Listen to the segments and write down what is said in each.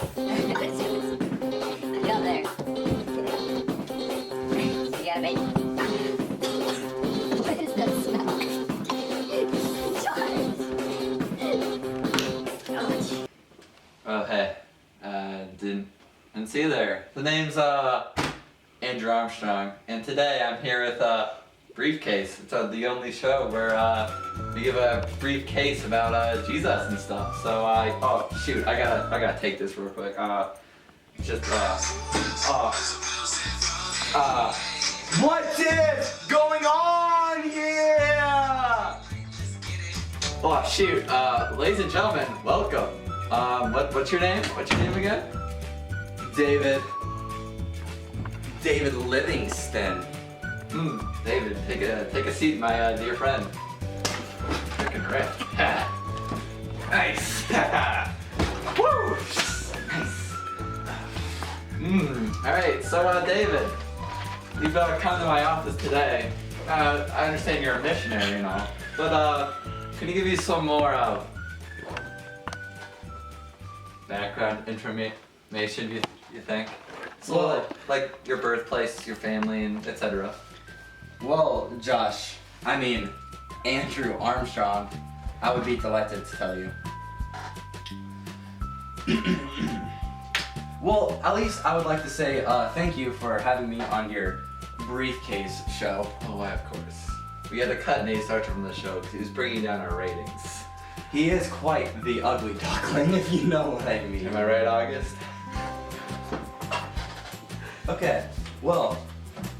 Go there. You gotta make. What is that smell? George. Oh, hey. Didn't see you there. The name's, Andrew Armstrong, and today I'm here with, Briefcase. It's, the only show where, we give a briefcase about, Jesus and stuff. So, oh, shoot, I gotta take this real quick. What is going on here? Oh, shoot, ladies and gentlemen, welcome. What's your name? What's your name again? David Livingston. David, take a seat, my dear friend. Freaking rip. Nice. Woo! Nice. All right, so David, you've come to my office today. I understand you're a missionary and all, but can you give me some more background information? You think? So like your birthplace, your family, and etc. Well, Josh, I mean, Andrew Armstrong, I would be delighted to tell you. Well, at least I would like to say thank you for having me on your briefcase show. Oh, why, of course. We had to cut Nate Starcher from the show because he was bringing down our ratings. He is quite the ugly duckling, if you know what I mean. Am I right, August? Okay, well,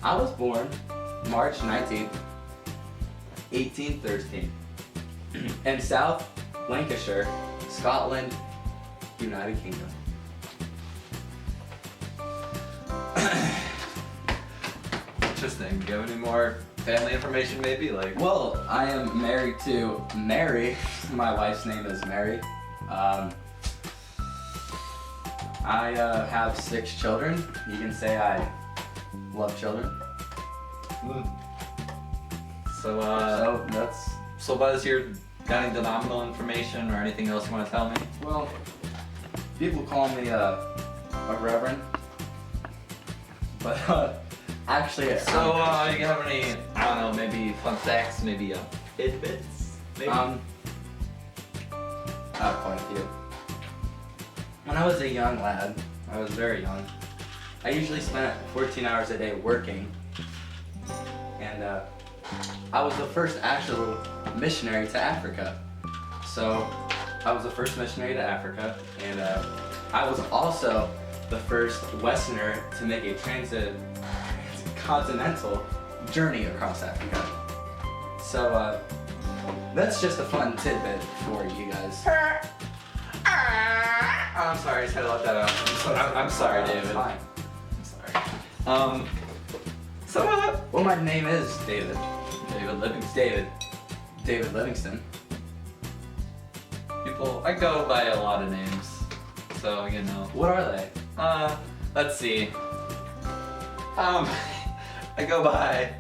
I was born March 19th, 1813, in South Lancashire, Scotland, United Kingdom. Interesting. Do you have any more family information maybe? Like, Well, I am married to Mary. My wife's name is Mary. I have 6 children. You can say I love children. So, So that's, so Buzz, got any denominational information or anything else you want to tell me? well, people call me a reverend. But actually, So, you have any, I don't know, maybe fun facts, maybe tidbits? Maybe? I have quite a few. When I was a young lad, I was very young, I usually spent 14 hours a day working, and I was the first actual missionary to Africa. So I was the first missionary to Africa, and I was also the first Westerner to make a transcontinental journey across Africa. So that's just a fun tidbit for you guys. I'm sorry, I just had to let that out. I'm sorry, David. It's fine. I'm sorry. Well, my name is David. David Livingston. David Livingston. People, I go by a lot of names, so you know. What are they? Let's see. I go by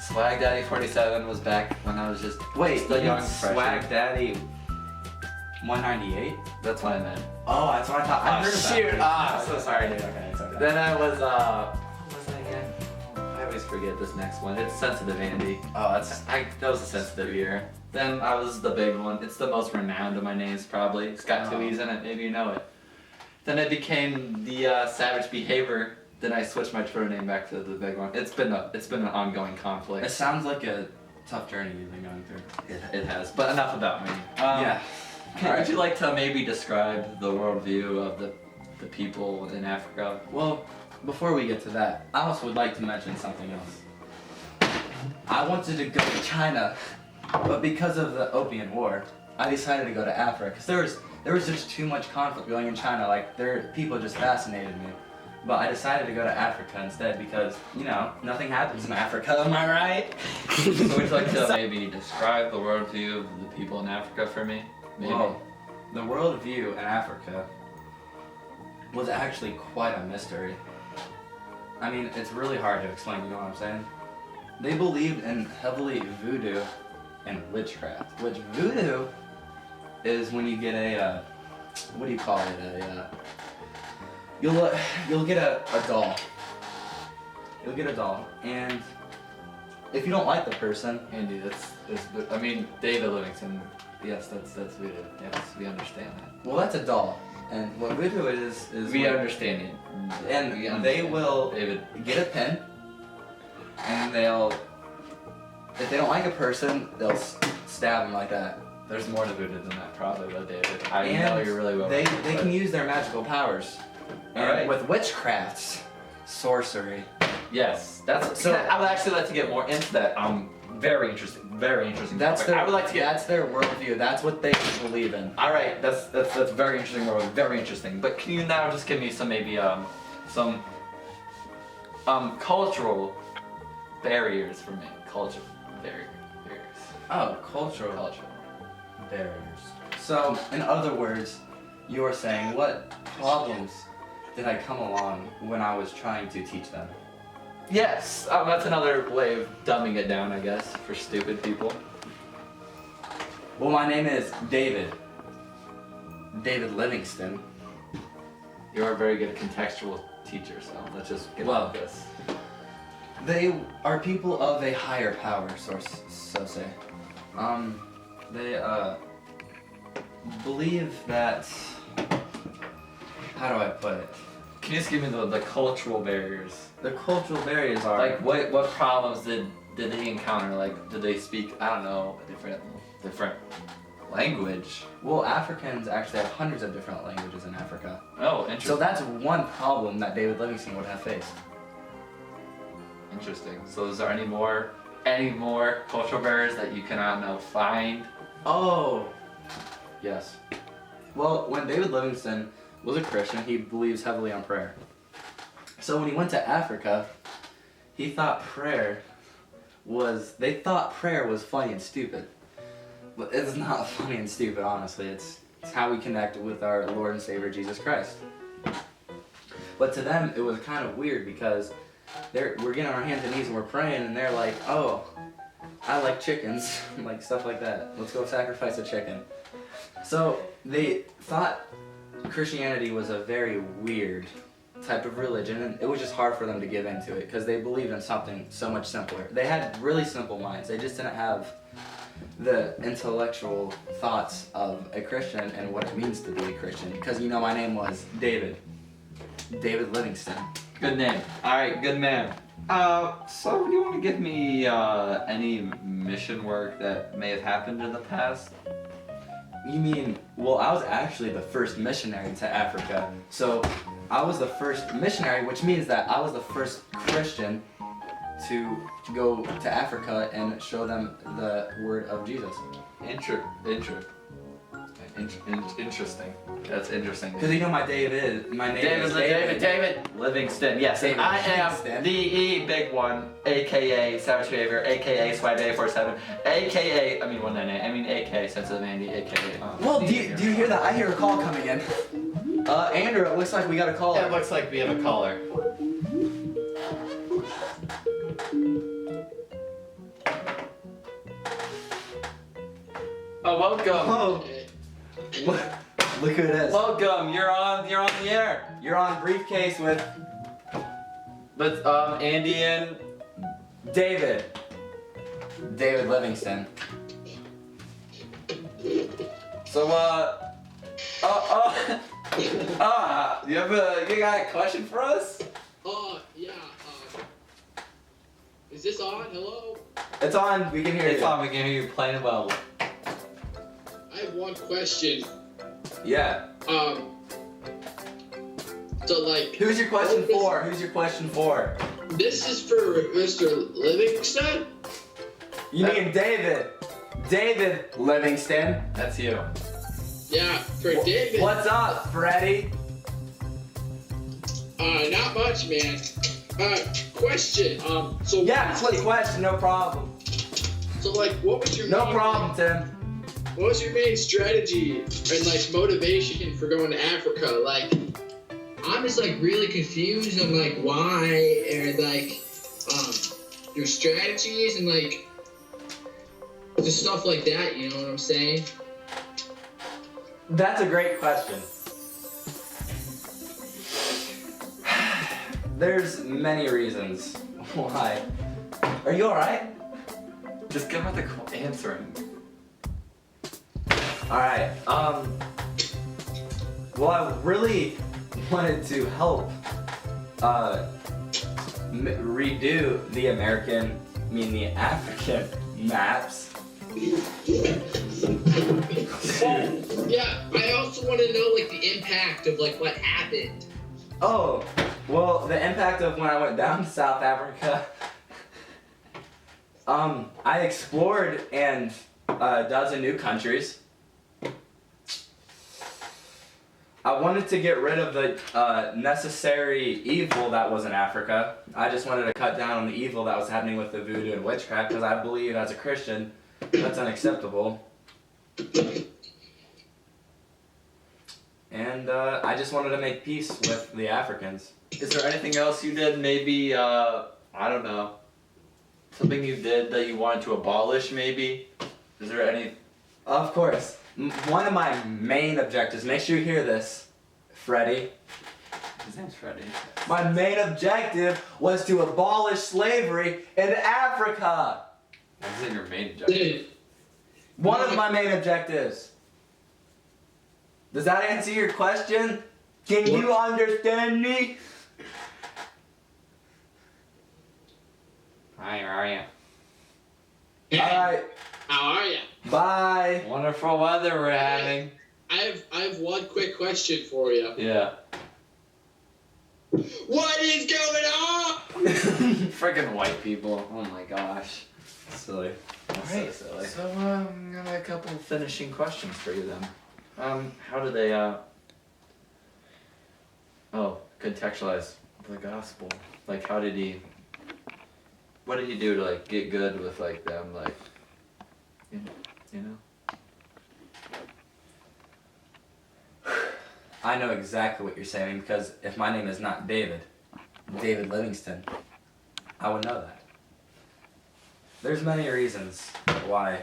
Swag Daddy 47 was back when I was just Wait, the you young mean freshman. Swag Daddy 198? That's what I meant. Oh, that's what I thought. I heard about shoot! it. Ah, I'm so sorry, dude. Okay, it's okay. Then I was what was I again? I always forget this next one. It's Sensitive Andy. Oh, that's That was a sensitive year. Then I was the big one. It's the most renowned of my names probably. It's got 2 E's in it, maybe you know it. Then I became the Savage Behavior. Then I switched my Twitter name back to the big one. It's been an ongoing It conflict. sounds like a tough journey you've been going through. It has. But enough about me. Yeah. Would you like to maybe describe the worldview of the people in Africa? Well, before we get to that, I also would like to mention something else. I wanted to go to China, but because of the Opium War, I decided to go to Africa because there was just too much conflict going in China. Like, people just fascinated me. But I decided to go to Africa instead because, you know, nothing happens in Africa, am I right? So would you like to maybe describe the worldview of the people in Africa for me? Maybe. Well, the worldview in Africa was actually quite a mystery. I mean, it's really hard to explain, you know what I'm saying? They believed in heavily voodoo and witchcraft, which voodoo is when you get what do you call it? You'll get a doll. You'll get a doll, and if you don't like the person, Andy, I mean, David Livingston. Yes, that's voodoo. Yes, we understand that. well, that's a doll. And what voodoo is We when- understand it. and We they understand. will David. get a pen, and if they don't like a person, they'll stab them like that. There's more to voodoo than that, probably, though, David. I And know you're really well. They but- can use their magical powers. And Alright. with witchcrafts, sorcery. Yes, that's. So- I would actually like to get more into that. Very interesting. Very interesting. That's topic. their I would like to get. that's their worldview. That's what they believe in. All right, that's very interesting. More very interesting. But can you now just give me some maybe some cultural barriers for me? Cultural barriers. Oh, cultural Cultural. barriers. So, in other words, you are saying what problems did I come along when I was trying to teach them? Yes, that's another way of dumbing it down, I guess, for stupid people. Well, my name is David. David Livingston. You're a very good contextual teacher, so let's just get Well, on with this. They are people of a higher power, so say. They believe that. How do I put it? Can you just give me the cultural barriers? The cultural barriers are Like what problems did they encounter? Like did they speak, I don't know, a different language? well, Africans actually have hundreds of different languages in Africa. Oh, So interesting. that's one problem that David Livingston would have faced. Interesting. So is there any more cultural barriers that you cannot now find? Oh, yes. Well, when David Livingston was a Christian, he believes heavily on prayer. So when he went to Africa, they thought prayer was funny and stupid. But it's not funny and stupid, honestly. It's how we connect with our Lord and Savior Jesus Christ. But to them, it was kind of weird because we're getting on our hands and knees and we're praying, and they're like, oh, I like chickens, like stuff like that. Let's go sacrifice a chicken. So they thought Christianity was a very weird type of religion, and it was just hard for them to give into it because they believed in something so much simpler. They had really simple minds. They just didn't have the intellectual thoughts of a Christian and what it means to be a Christian. Because my name was David Livingston. Good name. All right, good man. So do you want to give me any mission work that may have happened in the past? You mean, well, I was actually the first missionary to Africa. So I was the first missionary, which means that I was the first Christian to go to Africa and show them the word of Jesus. Interesting. That's interesting. Because my name is David Livingston. Yes, David I am Livingston. the big one, aka Savage Behavior, aka Swag 847, aka 198. I mean AK Sensitive Andy, aka. Well, do you hear that? I hear a call coming in. Andrew, it looks like we got a call. Yeah, it looks like we have a caller. Oh, welcome. Oh, look who it is. Welcome. You're on the air. You're on Briefcase with But Andy and David Livingston. so you got a question for us? Yeah. Is this on? Hello? It's on. We can hear It's you. on. We can hear you playing well. I have one question. Yeah. So like, Who's your question for? this is for Mr. Livingston? You mean David Livingston. That's you. Yeah, for David. What's up, Freddie? Not much, man. Question. So Yeah, quick question, no problem. So like, what was your No main, problem, Tim. What was your main strategy and like motivation for going to Africa? Like, I'm just like really confused on like why and like your strategies and like just stuff like that. You know what I'm saying? That's a great question. There's many reasons why. Are you alright? Just get with the answering. Alright, well, I really wanted to help redo the the African maps. Yeah, I also want to know like the impact of like what happened. Oh, well, the impact of when I went down to South Africa, I explored and a dozen new countries. I wanted to get rid of the necessary evil that was in Africa. I just wanted to cut down on the evil that was happening with the voodoo and witchcraft because I believe as a Christian that's unacceptable. And I just wanted to make peace with the Africans. Is there anything else you did? Maybe, I don't know. Something you did that you wanted to abolish, maybe? Is there any... Of course. One of my main objectives, make sure you hear this, Freddie. His name's Freddie. My main objective was to abolish slavery in Africa. What is in your main objective? Dude, One of my main objectives. Does that answer your question? Can you understand me? Hi, how are you? Alright, how are ya? bye. Wonderful weather we're having. I have one quick question for you. Yeah. What is going on? Freaking white people. Oh my gosh. Silly. Alright, So silly. so I got a couple finishing questions for you then. How do they contextualize the gospel? Like how did he what did he do to like get good with like them like you know? I know exactly what you're saying because if my name is not David Livingston, I would know that. There's many reasons why.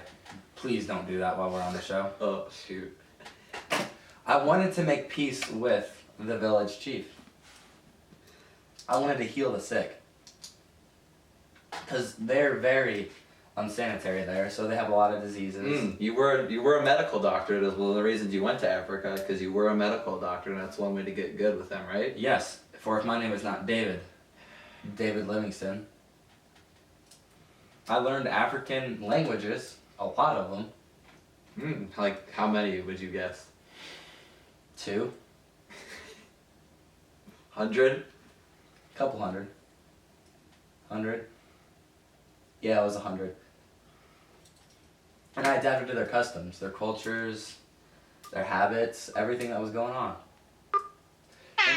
Please don't do that while we're on the show. Oh shoot. I wanted to make peace with the village chief. I wanted to heal the sick. Because they're very unsanitary there, so they have a lot of diseases. You were a medical doctor. That's one of the reasons you went to Africa, because you were a medical doctor, and that's one way to get good with them, right? Yes, for if my name is not David Livingston. I learned African languages, a lot of them. Like how many would you guess? 2, 100? couple hundred. 100. Yeah, it was 100. And I adapted to their customs, their cultures, their habits, everything that was going on. And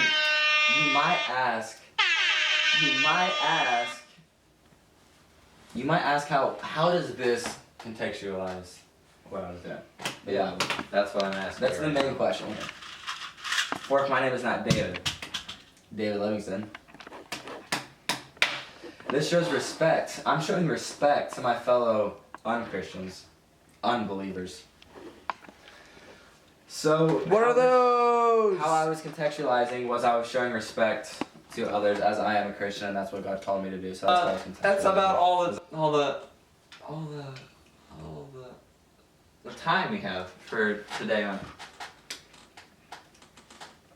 you might ask how does this contextualize what I was doing? Yeah, that's what I'm asking. That's the main question here. For if my name is not David Livingston. This shows respect. I'm showing respect to my fellow unchristians, unbelievers. So What are those? how I was contextualizing was I was showing respect to others as I am a Christian, and that's what God called me to do. So that's what I was contextualizing. That's about all the time we have for today on.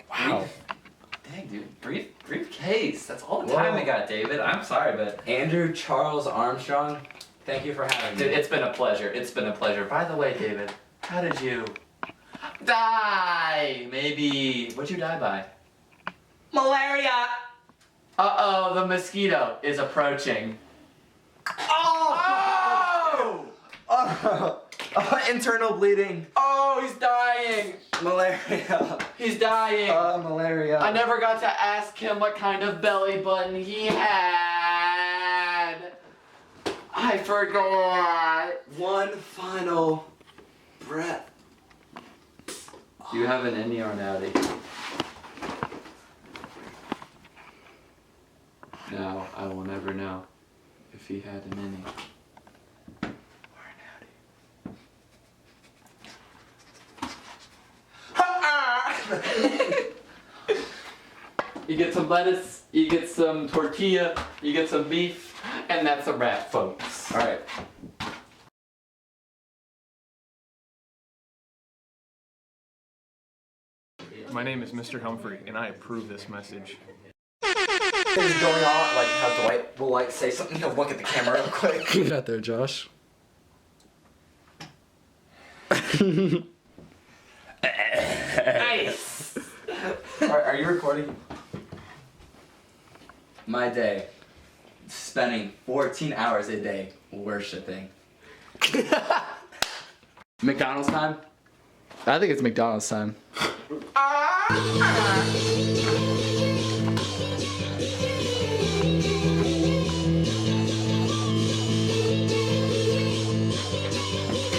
Wow. Dang, dude, briefcase. That's all the time we got, David. I'm sorry, but Andrew Charles Armstrong, thank you for having me. dude, it's been a pleasure. It's been a pleasure. By the way, David, how did you die? Maybe what'd you die by? Malaria! Uh-oh, the mosquito is approaching. Oh! Internal bleeding. Oh, he's dying. Malaria. He's dying. Malaria. I never got to ask him what kind of belly button he had. I forgot. One final breath. Do you have an innie or an outie? No, I will never know if he had an innie or an outie. you get some lettuce, you get some tortilla, you get some beef, and that's a wrap, folks. All right. My name is Mr. Humphrey, and I approve this message. Things going on, like how Dwight will like say something. He'll look at the camera real quick. Get out there, Josh. Nice! Are you recording? My day, spending 14 hours a day worshiping. McDonald's time? I think it's McDonald's time.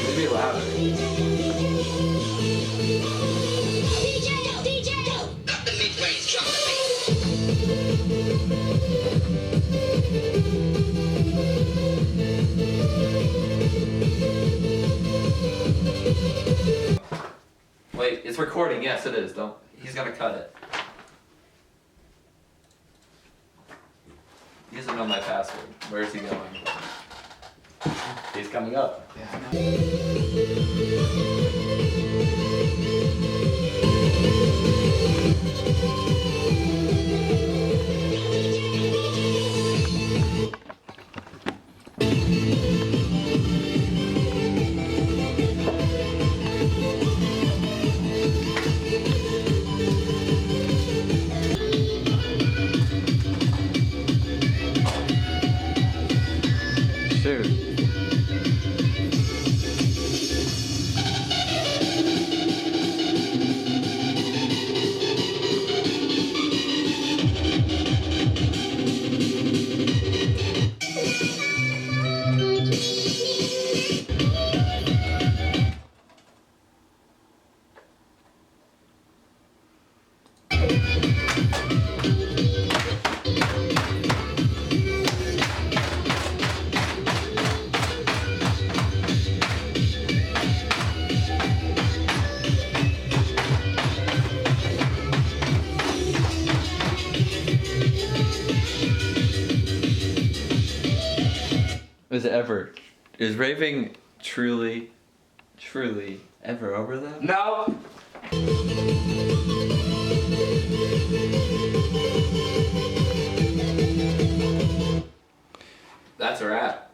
Maybe louder. Got the mid-range drum and bass. Wait, it's recording. Yes, it is. Don't. He's gonna cut it. He doesn't know my password. Where is he going? He's coming up. Shoot. Is raving truly ever over though? No. That's a wrap.